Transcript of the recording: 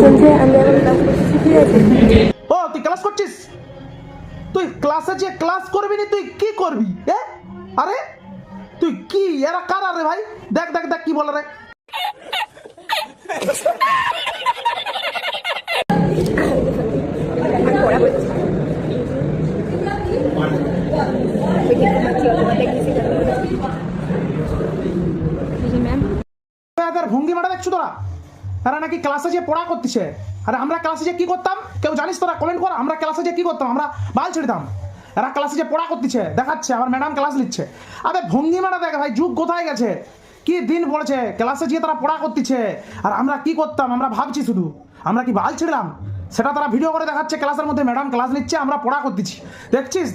চলছে, আমি এখন ক্লাস করতেছি, ঠিক আছে? ও তুই ক্লাস করছিস? তুই ক্লাসে যে ক্লাস করবি না তুই কি করবি? আরে তুই কি এরা কারা রে ভাই? দেখ দেখ দেখ কি বলে রে। এদের ভঙ্গিমাটা দেখছো তোরা? এরা নাকি ক্লাসে যে পড়া করতেছে। আরে আমরা ক্লাসে যে কি করতাম কেউ জানিস তোরা? কমেন্ট কর। আমরা ক্লাসে যে কি করতাম? আমরা বাল ছেড়েতাম। এরা ক্লাসে যে পড়া করতেছে দেখাচ্ছে, আমার ম্যাডাম ক্লাস নিচ্ছে। আরে ভঙ্গিমাটা দেখ ভাই, যুগ কোথায় গেছে? কি দিন পড়েছে, ক্লাসে যে তারা পড়া করতেছে আর আমরা কি করতাম? আমরা ভাবছি শুধু আমরা কি বাল ছিড়লাম? সেটা তারা ভিডিও করে দেখাচ্ছে, ক্লাসের মধ্যে ম্যাডাম ক্লাস নিচ্ছে, আমরা পড়া করতেছি, দেখছিস?